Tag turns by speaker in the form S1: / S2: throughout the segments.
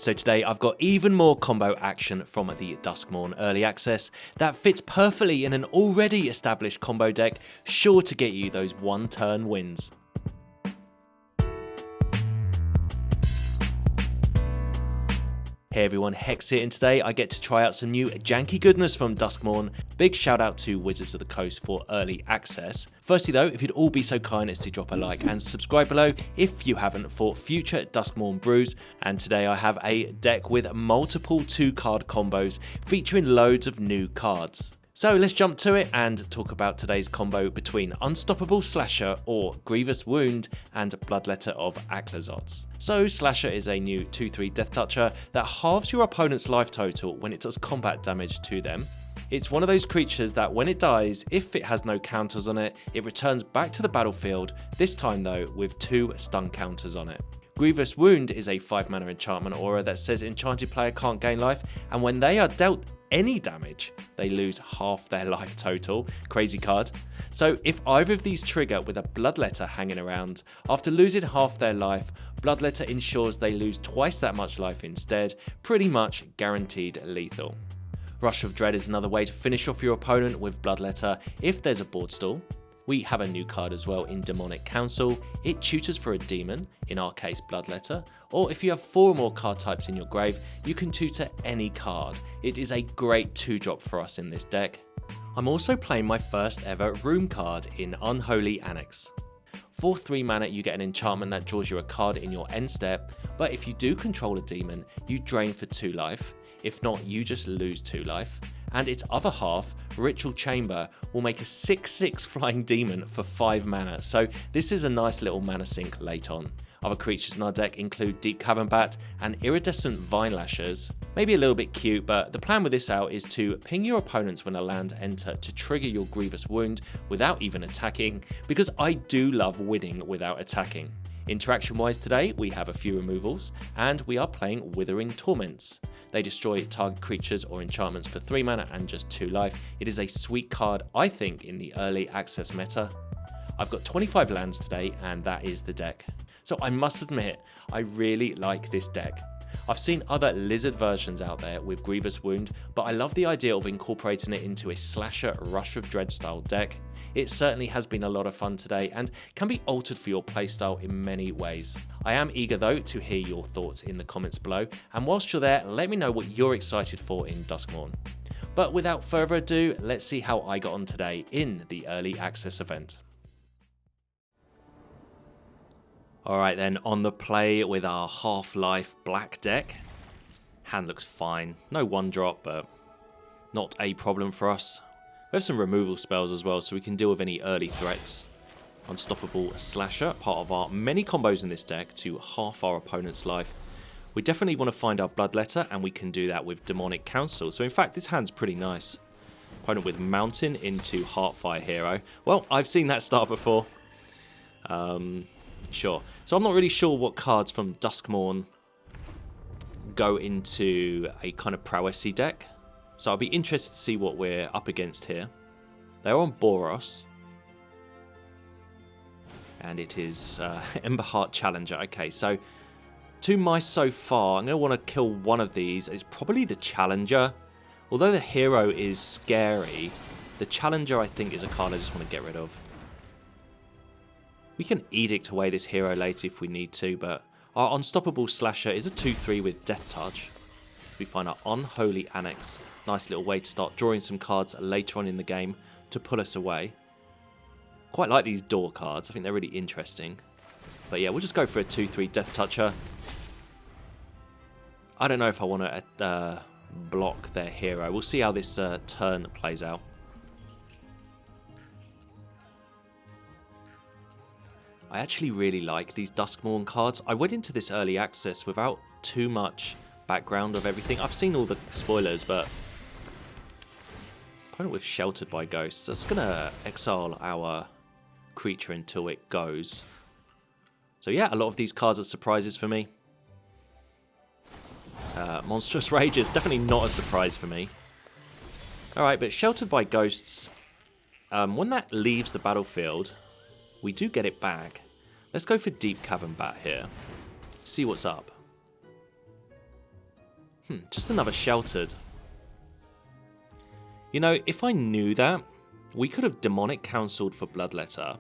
S1: So today I've got even more combo action from the Duskmourn early access that fits perfectly in an already established combo deck, sure to get you those one-turn wins. Hey everyone, Hex here, and today I get to try out some new janky goodness from Duskmourn. Big shout out to Wizards of the Coast for early access. Firstly though, if you'd all be so kind as to drop a like and subscribe below if you haven't for future Duskmourn brews. And today I have a deck with multiple 2-card combos featuring loads of new cards. So let's jump to it and talk about today's combo between Unstoppable Slasher or Grievous Wound and Bloodletter of Aclazotz. So Slasher is a new 2/3 Death Toucher that halves your opponent's life total when it does combat damage to them. It's one of those creatures that when it dies, if it has no counters on it, it returns back to the battlefield, this time though with 2 stun counters on it. Grievous Wound is a 5-mana enchantment aura that says enchanted player can't gain life, and when they are dealt any damage, they lose half their life total. Crazy card. So if either of these trigger with a Bloodletter hanging around, after losing half their life, Bloodletter ensures they lose twice that much life instead, pretty much guaranteed lethal. Rush of Dread is another way to finish off your opponent with Bloodletter if there's a board stall. We have a new card as well in Demonic Counsel. It tutors for a demon, in our case Bloodletter, or if you have 4 or more card types in your grave, you can tutor any card. It is a great 2-drop for us in this deck. I'm also playing my first ever room card in Unholy Annex. For 3 mana you get an enchantment that draws you a card in your end step, but if you do control a demon, you drain for 2 life. If not, you just lose 2 life. And its other half, Ritual Chamber, will make a 6/6 flying demon for 5 mana, so this is a nice little mana sink late on. Other creatures in our deck include Deep-Cavern Bat and Iridescent Vinelashers. Maybe a little bit cute, but the plan with this out is to ping your opponents when a land enter to trigger your Grievous Wound without even attacking, because I do love winning without attacking. Interaction wise today, we have a few removals, and we are playing Withering Torments. They destroy target creatures or enchantments for 3 mana and just 2 life. It is a sweet card, I think, in the early access meta. I've got 25 lands today, and that is the deck. So I must admit, I really like this deck. I've seen other lizard versions out there with Grievous Wound, but I love the idea of incorporating it into a slasher Rush of Dread style deck. It certainly has been a lot of fun today and can be altered for your playstyle in many ways. I am eager though to hear your thoughts in the comments below, and whilst you're there, let me know what you're excited for in Duskmourn. But without further ado, let's see how I got on today in the early access event. Alright then, on the play with our Half-Life black deck. Hand looks fine, no 1-drop, but not a problem for us. We have some removal spells as well, so we can deal with any early threats. Unstoppable Slasher, part of our many combos in this deck to half our opponent's life. We definitely want to find our Bloodletter, and we can do that with Demonic Counsel. So in fact, this hand's pretty nice. Opponent with Mountain into Heartfire Hero. Well, I've seen that start before. Sure. So I'm not really sure what cards from Duskmourn go into a kind of prowessy deck. So I'll be interested to see what we're up against here. They're on Boros. And it is Emberheart Challenger. Okay, so 2 mice so far. I'm going to want to kill one of these. It's probably the Challenger. Although the hero is scary, the Challenger I think is a card I just want to get rid of. We can Edict away this hero later if we need to, but our Unstoppable Slasher is a 2/3 with Death Touch. We find our Unholy Annex. Nice little way to start drawing some cards later on in the game to pull us away. Quite like these door cards. I think they're really interesting. But yeah, we'll just go for a 2/3 Death Toucher. I don't know if I want to block their hero. We'll see how this turn plays out. I actually really like these Duskmourn cards. I went into this early access without too much background of everything. I've seen all the spoilers, but opponent with Sheltered by Ghosts. That's going to exile our creature until it goes. So yeah, a lot of these cards are surprises for me. Monstrous Rage is definitely not a surprise for me. Alright, but Sheltered by Ghosts, when that leaves the battlefield, we do get it back. Let's go for Deep-Cavern Bat here. See what's up. Just another Sheltered. You know, if I knew that, we could have Demonic Counseled for Bloodletter,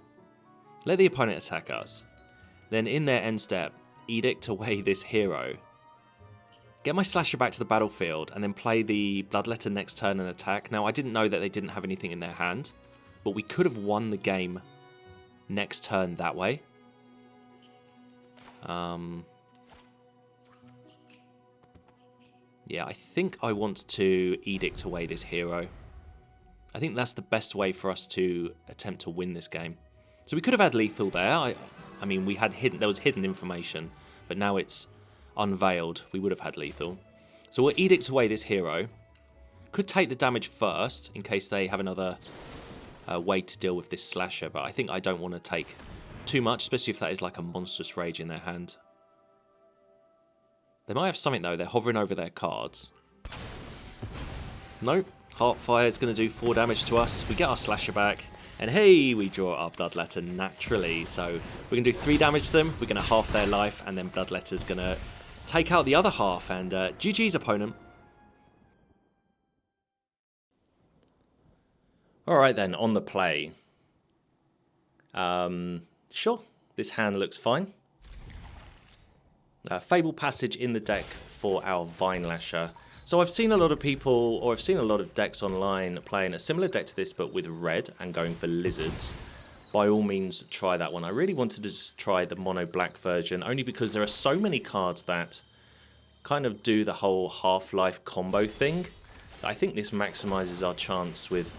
S1: let the opponent attack us, then in their end step, Edict away this hero, get my Slasher back to the battlefield, and then play the Bloodletter next turn and attack. Now, I didn't know that they didn't have anything in their hand, but we could have won the game next turn that way. Yeah, I think I want to Edict away this hero. I think that's the best way for us to attempt to win this game. So we could have had lethal there. I mean, we had there was hidden information, but now it's unveiled. We would have had lethal. So we'll Edict away this hero. Could take the damage first in case they have another way to deal with this Slasher, but I think I don't want to take too much, especially if that is like a Monstrous Rage in their hand. They might have something though. They're hovering over their cards. Nope. Heartfire is going to do 4 damage to us. We get our Slasher back. And hey, we draw our Bloodletter naturally. So we're going to do 3 damage to them. We're going to half their life. And then Bloodletter's going to take out the other half. And GG's opponent. Alright then, on the play. Sure, this hand looks fine. Fabled Passage in the deck for our Vinelasher. So I've seen a lot of people, or I've seen a lot of decks online playing a similar deck to this, but with red and going for lizards. By all means, try that one. I really wanted to just try the mono black version, only because there are so many cards that kind of do the whole Half-Life combo thing. I think this maximizes our chance with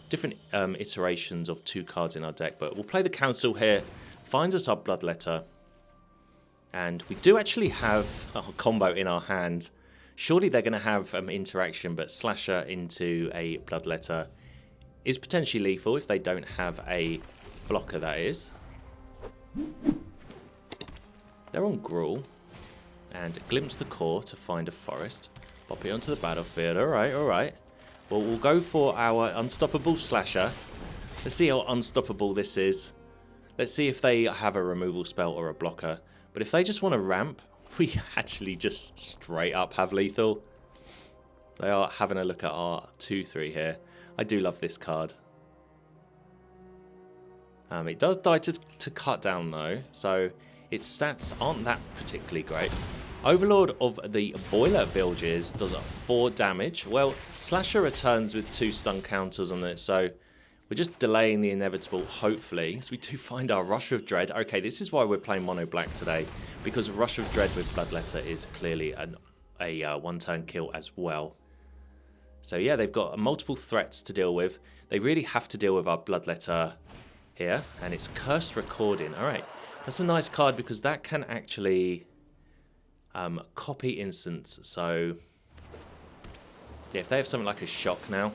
S1: different iterations of 2 cards in our deck. But we'll play the Council here, finds us our Bloodletter. And we do actually have a combo in our hand. Surely they're going to have interaction, but Slasher into a Bloodletter is potentially lethal if they don't have a blocker, that is. They're on Gruul. And glimpse the core to find a forest. Pop it onto the battlefield. Alright, alright. Well, we'll go for our Unstoppable Slasher. Let's see how unstoppable this is. Let's see if they have a removal spell or a blocker. But if they just want to ramp, we actually just straight up have lethal. They are having a look at our 2-3 here. I do love this card. It does die to cut down though, so its stats aren't that particularly great. Overlord of the Boiler Bilges does 4 damage. Well, Slasher returns with 2 stun counters on it, so we're just delaying the inevitable, hopefully. So we do find our Rush of Dread. Okay, this is why we're playing mono black today, because Rush of Dread with Bloodletter is clearly a one-turn kill as well. So yeah, they've got multiple threats to deal with. They really have to deal with our Bloodletter here, and it's Cursed Recording. All right, that's a nice card because that can actually copy instants. So yeah, if they have something like a Shock now,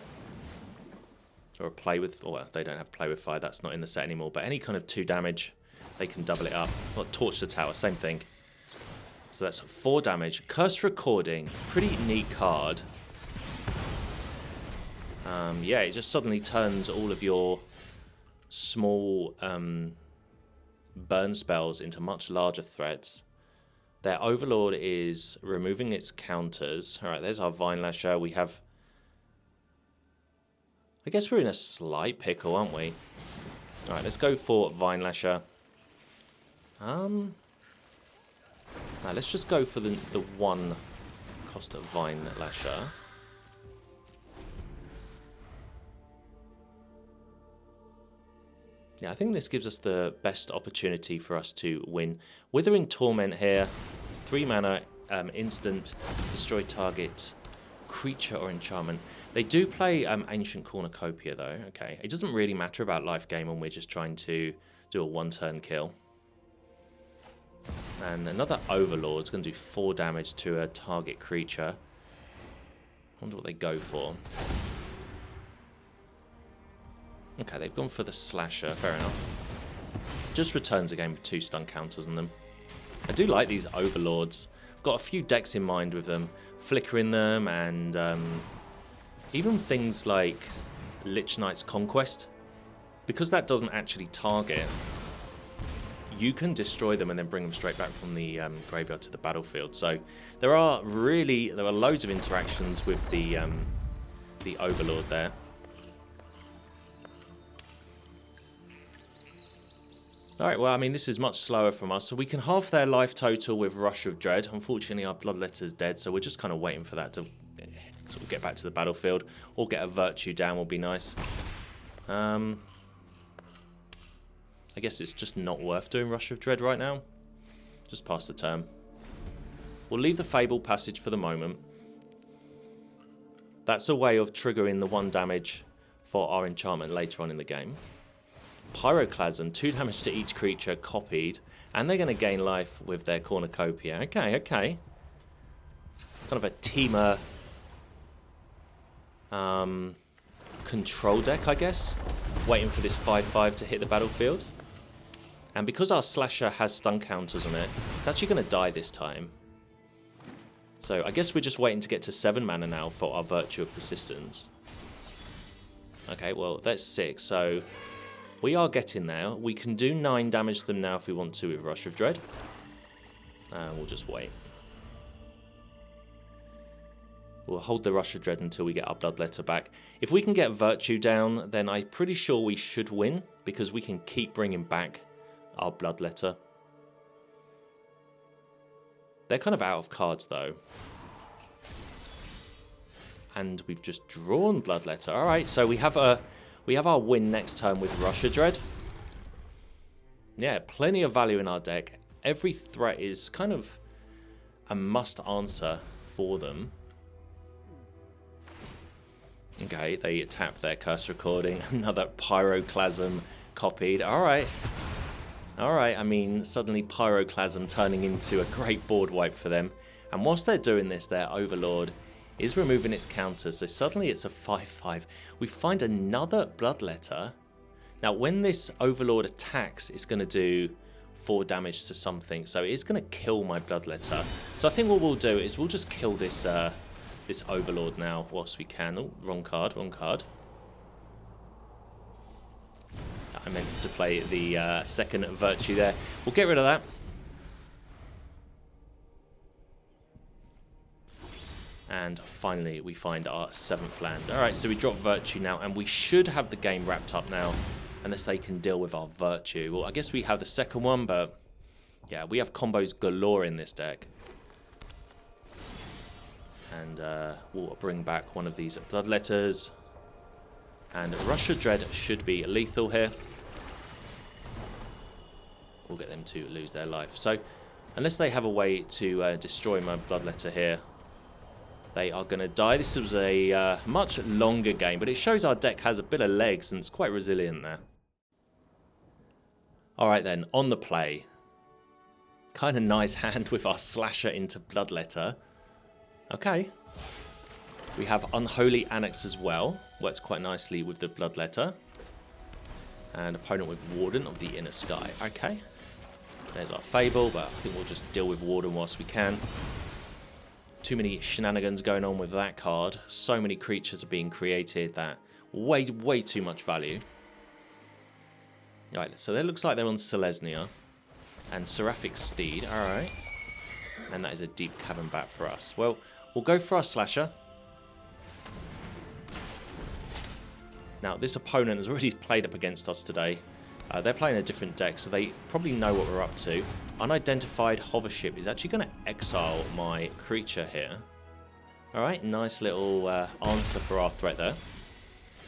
S1: or a Play with, or they don't have Play with Fire, that's not in the set anymore, but any kind of 2 damage, they can double it up. Or Torch the Tower, same thing. So that's 4 damage. Cursed Recording, pretty neat card. Yeah, it just suddenly turns all of your small burn spells into much larger threats. Their Overlord is removing its counters. Alright, there's our Vinelasher. We have... I guess we're in a slight pickle, aren't we? Alright, let's go for Vinelasher. Let's just go for the 1 cost of Vinelasher. Yeah, I think this gives us the best opportunity for us to win. Withering Torment here, 3 mana, instant, destroy target creature or enchantment. They do play Ancient Cornucopia though, okay. It doesn't really matter about life gain when we're just trying to do a 1-turn kill. And another Overlord is going to do 4 damage to a target creature. I wonder what they go for. Okay, they've gone for the Slasher, fair enough. Just returns again with 2 stun counters on them. I do like these Overlords. I've got a few decks in mind with them. Flickering them and even things like Lich Knight's Conquest. Because that doesn't actually target, you can destroy them and then bring them straight back from the graveyard to the battlefield. So there are loads of interactions with the Overlord there. Alright, well, I mean, this is much slower from us, so we can halve their life total with Rush of Dread. Unfortunately, our Bloodletter's dead, so we're just kind of waiting for that to sort of get back to the battlefield, or get a Virtue down will be nice. I guess it's just not worth doing Rush of Dread right now. Just pass the turn. We'll leave the Fabled Passage for the moment. That's a way of triggering the 1 damage for our enchantment later on in the game. Pyroclasm, 2 damage to each creature copied, and they're going to gain life with their Cornucopia. Okay, okay. Kind of a Temur control deck, I guess. Waiting for this 5/5 to hit the battlefield. And because our Slasher has stun counters on it, it's actually going to die this time. So I guess we're just waiting to get to 7 mana now for our Virtue of Persistence. Okay, well, that's 6, so we are getting there. We can do 9 damage to them now if we want to with Rush of Dread. We'll just wait. We'll hold the Rush of Dread until we get our Bloodletter back. If we can get Virtue down, then I'm pretty sure we should win, because we can keep bringing back our Bloodletter. They're kind of out of cards, though. And we've just drawn Bloodletter. Alright, so we have our win next turn with Rush of Dread. Yeah, plenty of value in our deck. Every threat is kind of a must answer for them. Okay, they tap their Curse Recording. Another Pyroclasm copied. Alright. Alright, I mean, suddenly Pyroclasm turning into a great board wipe for them. And whilst they're doing this, their Overlord is removing its counter, so suddenly it's a 5/5. We find another Bloodletter. Now, when this Overlord attacks, it's going to do 4 damage to something, so it's going to kill my Bloodletter. So I think what we'll do is we'll just kill this this Overlord now whilst we can. Oh, wrong card, wrong card. I meant to play the second Virtue there. We'll get rid of that. And finally, we find our 7th land. Alright, so we drop Virtue now, and we should have the game wrapped up now, unless they can deal with our Virtue. Well, I guess we have the second one, but yeah, we have combos galore in this deck. And we'll bring back one of these Bloodletters. And Rush of Dread should be lethal here. We'll get them to lose their life. So, unless they have a way to destroy my Bloodletter here, they are going to die. This was a much longer game, but it shows our deck has a bit of legs and it's quite resilient there. Alright then, on the play. Kind of nice hand with our Slasher into Bloodletter. Okay. We have Unholy Annex as well. Works quite nicely with the Bloodletter. And opponent with Warden of the Inner Sky. Okay. There's our Fable, but I think we'll just deal with Warden whilst we can. Too many shenanigans going on with that card. So many creatures are being created that way too much value. Right, so it looks like they're on Selesnya and Seraphic Steed. Alright. And that is a Deep-Cavern Bat for us. Well, we'll go for our Slasher. Now, this opponent has already played up against us today. They're playing a different deck, so they probably know what we're up to. Unidentified Hovership is actually going to exile my creature here. Alright, nice little answer for our threat there.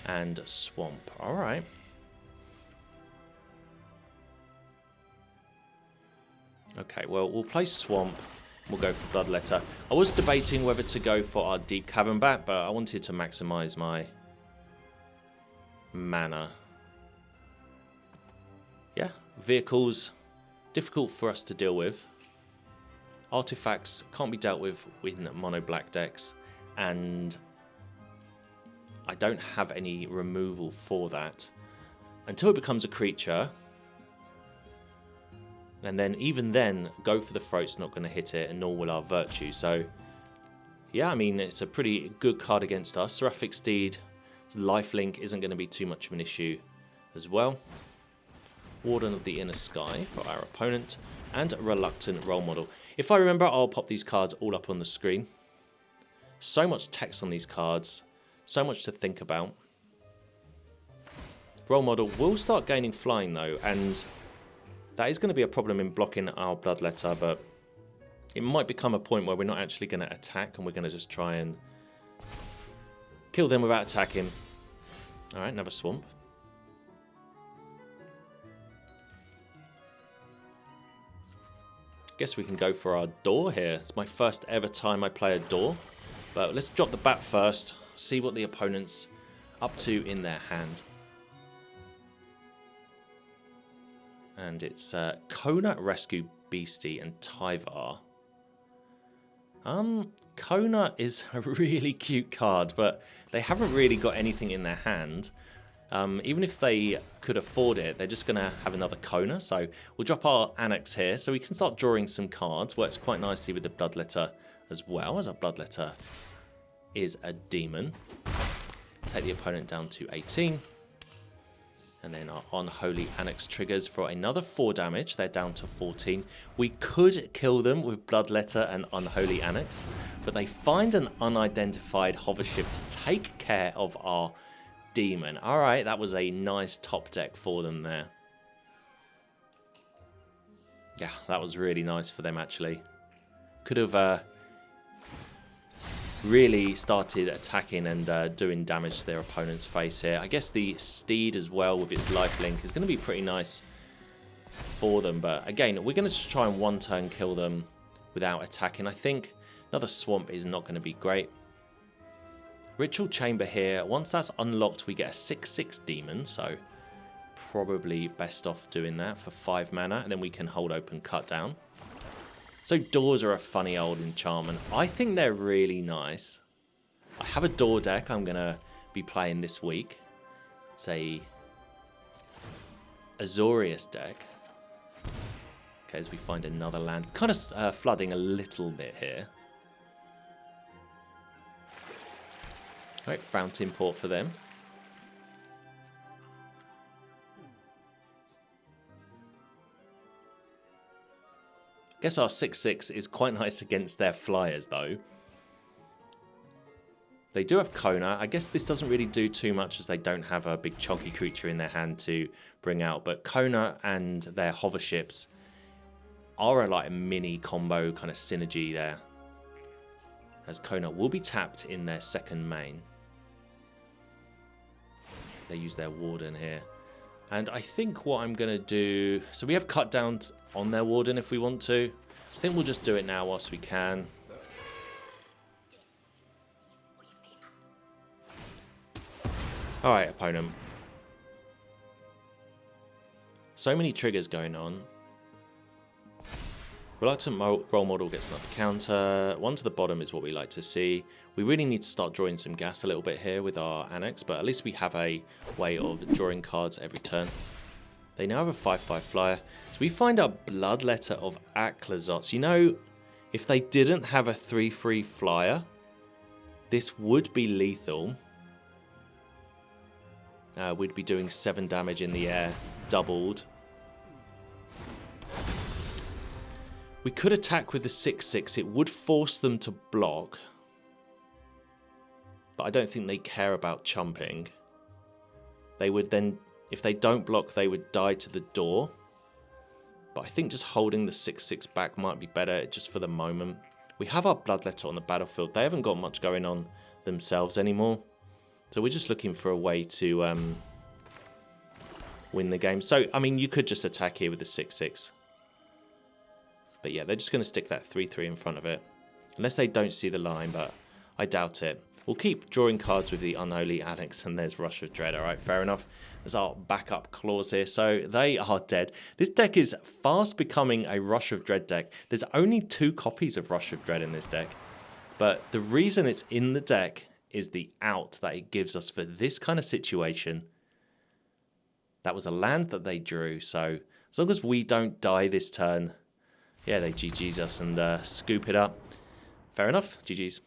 S1: And Swamp. Alright. Okay, well, we'll play Swamp. We'll go for Bloodletter. I was debating whether to go for our Deep-Cavern Bat, but I wanted to maximize my mana. Yeah, vehicles, difficult for us to deal with. Artifacts can't be dealt with in mono black decks, and I don't have any removal for that until it becomes a creature. And then, even then, Go for the Throat's not going to hit it, and nor will our Virtue. So, yeah, I mean, it's a pretty good card against us. Seraphic Steed, Lifelink isn't going to be too much of an issue as well. Warden of the Inner Sky for our opponent, and Reluctant Role Model. If I remember, I'll pop these cards all up on the screen. So much text on these cards, so much to think about. Role Model will start gaining flying though, and that is going to be a problem in blocking our Bloodletter, but it might become a point where we're not actually going to attack and we're going to just try and kill them without attacking. Alright, another Swamp. Guess we can go for our Door here. It's my first ever time I play a Door. But let's drop the bat first, see what the opponent's up to in their hand. And it's Kona, Rescue Beastie, and Tyvar. Kona is a really cute card, but they haven't really got anything in their hand. Even if they could afford it, they're just going to have another Kona. So we'll drop our Annex here so we can start drawing some cards. Works quite nicely with the Bloodletter as well, as our Bloodletter is a demon. Take the opponent down to 18. And then our Unholy Annex triggers for another 4 damage. They're down to 14. We could kill them with Bloodletter and Unholy Annex, but they find an unidentified hovership to take care of our demon. Alright, that was a nice top deck for them there. Yeah, that was really nice for them actually. Could have really started attacking and doing damage to their opponent's face here. I guess the Steed as well with its lifelink is going to be pretty nice for them. But again, we're going to just try and one turn kill them without attacking. I think another Swamp is not going to be great. Ritual Chamber here. Once that's unlocked, we get a 6/6 demon. So probably best off doing that for 5 mana. And then we can hold open, cut down. So Doors are a funny old enchantment. I think they're really nice. I have a Door deck I'm going to be playing this week. It's a Azorius deck. Okay, as we find another land. Kind of flooding a little bit here. Alright, Fountain Port for them. Guess our 6/6 is quite nice against their flyers, though. They do have Kona. I guess this doesn't really do too much as they don't have a big chunky creature in their hand to bring out. But Kona and their hover ships are like a mini combo kind of synergy there. As Kona will be tapped in their second main. They use their Warden here. And I think what I'm going to do... So we have cut down on their Warden if we want to. I think we'll just do it now whilst we can. Alright, opponent. So many triggers going on. Reluctant Role Model gets another counter. 1 to the bottom is what we like to see. We really need to start drawing some gas a little bit here with our Annex, but at least we have a way of drawing cards every turn. They now have a 5/5 flyer. So we find our Bloodletter of Aclazotz. You know, if they didn't have a 3/3 flyer, this would be lethal. We'd be doing 7 damage in the air, doubled. We could attack with the 6/6. It would force them to block. But I don't think they care about chumping. They would then, if they don't block, they would die to the door. But I think just holding the 6/6 back might be better just for the moment. We have our Bloodletter on the battlefield. They haven't got much going on themselves anymore. So we're just looking for a way to win the game. So, I mean, you could just attack here with the 6/6. But yeah, they're just going to stick that 3/3 in front of it. Unless they don't see the line, but I doubt it. We'll keep drawing cards with the Unholy Annex, and there's Rush of Dread. Alright, fair enough. There's our backup clause here. So they are dead. This deck is fast becoming a Rush of Dread deck. There's only 2 copies of Rush of Dread in this deck. But the reason it's in the deck is the out that it gives us for this kind of situation. That was a land that they drew. So as long as we don't die this turn... Yeah, they GG's us and scoop it up. Fair enough. GG's.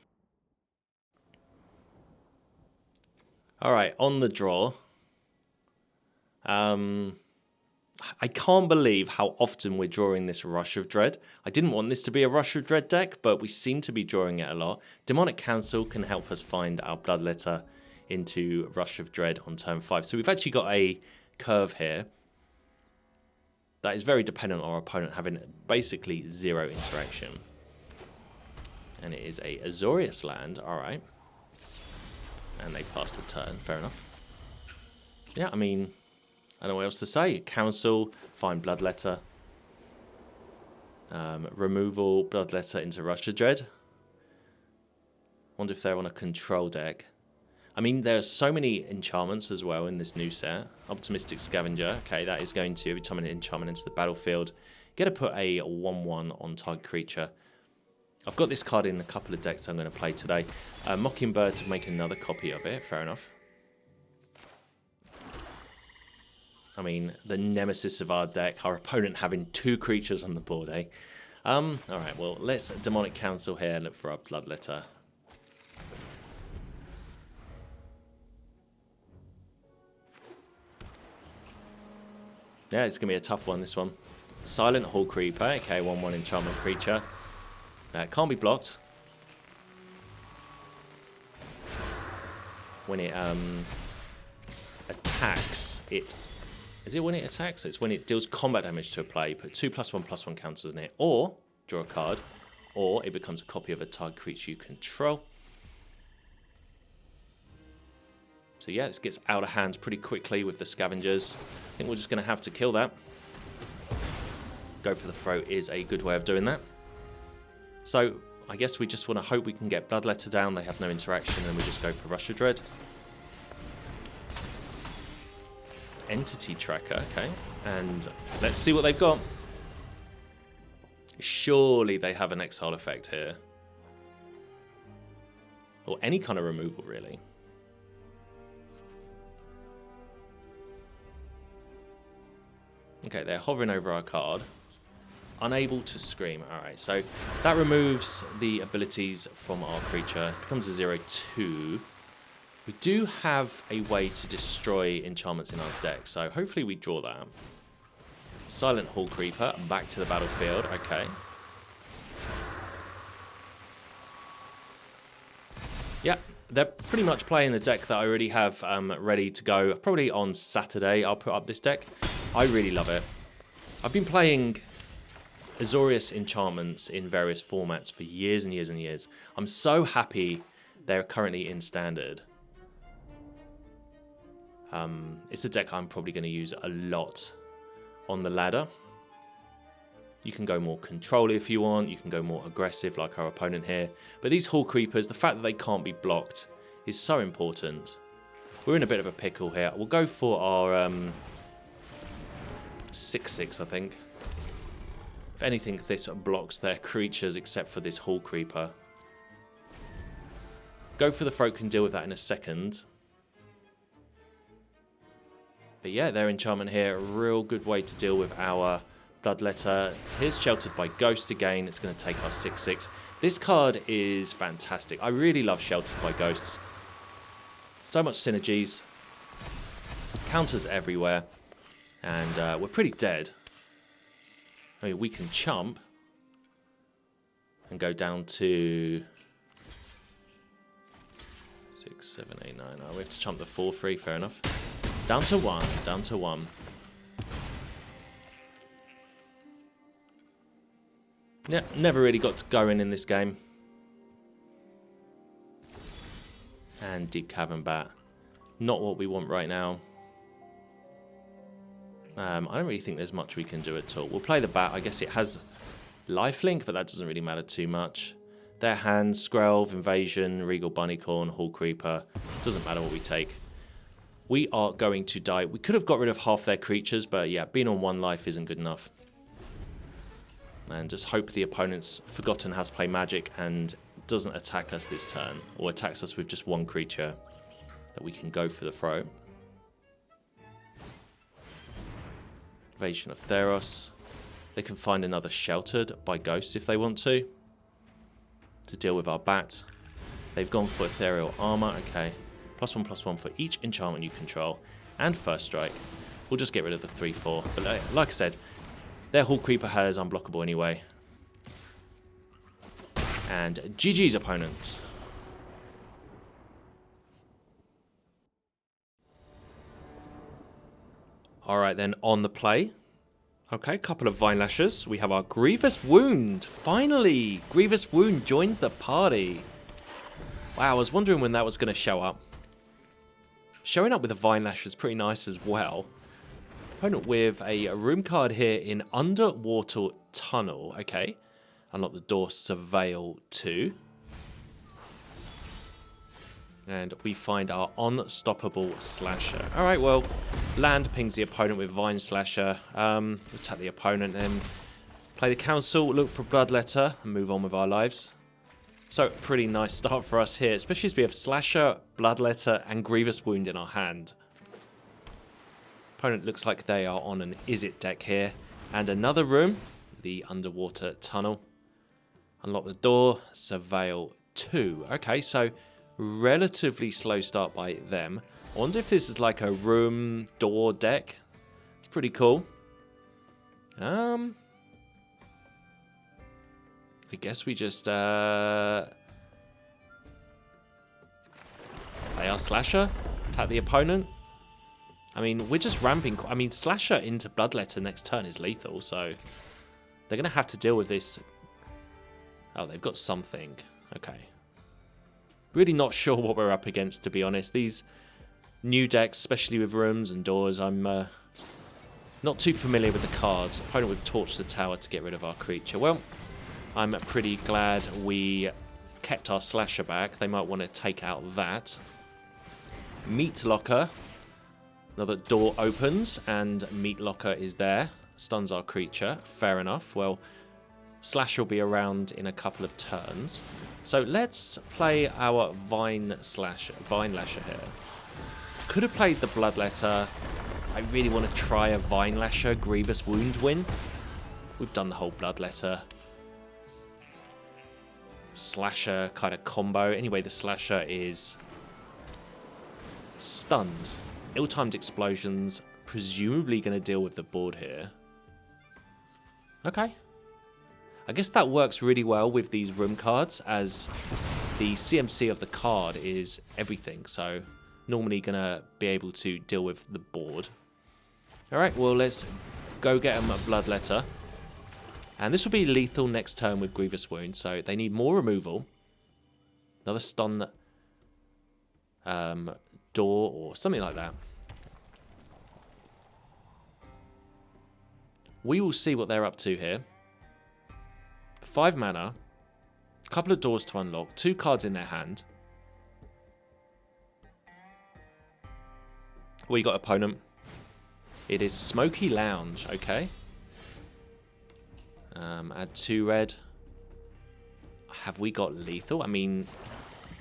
S1: Alright, on the draw. I can't believe how often we're drawing this Rush of Dread. I didn't want this to be a Rush of Dread deck, but we seem to be drawing it a lot. Demonic Counsel can help us find our Bloodletter into Rush of Dread on turn 5. So we've actually got a curve here that is very dependent on our opponent having basically 0 interaction. And it is a Azorius land, alright. And they pass the turn, fair enough. Yeah, I mean, I don't know what else to say. Council, find Bloodletter. Removal, Bloodletter into Rush of Dread. Wonder if they're on a control deck. I mean, there are so many enchantments as well in this new set. Optimistic Scavenger. Okay, that is going to, every time an enchantment enters the battlefield, get to put a 1/1 on target creature. I've got this card in a couple of decks I'm going to play today. Mockingbird to make another copy of it. Fair enough. I mean, the nemesis of our deck, our opponent having 2 creatures on the board, eh? Alright, well, let's Demonic Counsel here and look for our Bloodletter. Yeah, it's going to be a tough one, this one. Silent Hall Creeper, okay, 1/1 enchantment creature. Can't be blocked. When it attacks, it... Is it when it attacks? It's when it deals combat damage to a player. You put 2+1/+1 counters in it, or draw a card, or it becomes a copy of a target creature you control. So yeah, this gets out of hand pretty quickly with the scavengers. I think we're just going to have to kill that. Go for the throat is a good way of doing that. So I guess we just want to hope we can get Bloodletter down. They have no interaction, and we just go for Rush of Dread. Entity Tracker, okay. And let's see what they've got. Surely they have an exile effect here. Or any kind of removal, really. Okay, they're hovering over our card. Unable to scream. Alright, so that removes the abilities from our creature. It becomes a 0/2. We do have a way to destroy enchantments in our deck, so hopefully we draw that. Silent Hall Creeper, back to the battlefield. Okay. Yeah, they're pretty much playing the deck that I already have ready to go. Probably on Saturday I'll put up this deck. I really love it. I've been playing Azorius enchantments in various formats for years and years and years. I'm so happy they're currently in Standard. It's a deck I'm probably going to use a lot on the ladder. You can go more control if you want. You can go more aggressive like our opponent here. But these Hall Creepers, the fact that they can't be blocked is so important. We're in a bit of a pickle here. We'll go for our 6/6, I think. If anything, this blocks their creatures except for this Hall Creeper. Go for the throat, can deal with that in a second. But yeah, their enchantment here, a real good way to deal with our Bloodletter. Here's Sheltered by Ghost again. It's going to take our 6/6. This card is fantastic. I really love Sheltered by Ghosts. So much synergies. Counters everywhere. And we're pretty dead. I mean, we can chump and go down to 6, 7, 8, 9. Oh, we have to chump the 4/3, fair enough. Down to 1, down to 1. Yeah, never really got to going in this game. And Deep-Cavern Bat. Not what we want right now. I don't really think there's much we can do at all. We'll play the Bat. I guess it has lifelink, but that doesn't really matter too much. Their hands, Skrelv, Invasion, Regal Bunnycorn, Hall Creeper. Doesn't matter what we take. We are going to die. We could have got rid of half their creatures, but yeah, being on 1 life isn't good enough. And just hope the opponent's forgotten how to play Magic and doesn't attack us this turn, or attacks us with just 1 creature that we can go for the throw. Invasion of Theros. They can find another Sheltered by Ghosts if they want to deal with our Bat. They've gone for Ethereal Armor, okay. +1/+1 for each enchantment you control. And First Strike. We'll just get rid of the 3/4. But like I said, their Hall Creeper is unblockable anyway. And GG's opponent. Alright then, on the play. Okay, couple of Vinelashers. We have our Grievous Wound. Finally! Grievous Wound joins the party. Wow, I was wondering when that was going to show up. Showing up with a Vinelasher is pretty nice as well. Opponent with a room card here in Underwater Tunnel. Okay. Unlock the door, Surveil 2. And we find our Unstoppable Slasher. Alright, well, land pings the opponent with Vine Slasher. Attack the opponent, then play the Council, look for Bloodletter, and move on with our lives. So, pretty nice start for us here, especially as we have Slasher, Bloodletter, and Grievous Wound in our hand. Opponent looks like they are on an Izzet deck here. And another room, the Underwater Tunnel. Unlock the door, Surveil 2. Okay, so relatively slow start by them. I wonder if this is like a room door deck. It's pretty cool. I guess we just play our Slasher, attack the opponent. I mean, we're just ramping. I mean, Slasher into Bloodletter next turn is lethal, so they're going to have to deal with this. Oh, they've got something. Okay. Really not sure what we're up against, to be honest. These new decks, especially with rooms and doors, I'm not too familiar with the cards. Opponent with Torch the Tower to get rid of our creature. Well, I'm pretty glad we kept our Slasher back. They might want to take out that. Meat Locker. Another door opens and Meat Locker is there. Stuns our creature. Fair enough. Well, Slash will be around in a couple of turns. So let's play our Vinelasher here. Could have played the Bloodletter. I really want to try a Vinelasher Grievous Wound win. We've done the whole Bloodletter Slasher kind of combo. Anyway, the Slasher is stunned. Ill-timed explosions. Presumably going to deal with the board here. Okay. I guess that works really well with these room cards, as the CMC of the card is everything, so normally going to be able to deal with the board. Alright, well, let's go get them a Bloodletter. And this will be lethal next turn with Grievous Wound, so they need more removal. Another stun door or something like that. We will see what they're up to here. 5 mana, a couple of doors to unlock, 2 cards in their hand. What you got, opponent? It is Smoky Lounge, okay. Add 2 red. Have we got lethal? I mean,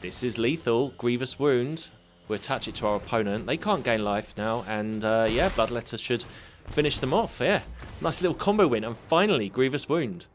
S1: this is lethal. Grievous Wound. We attach it to our opponent. They can't gain life now, and yeah, Bloodletter should finish them off. Yeah, nice little combo win, and finally Grievous Wound.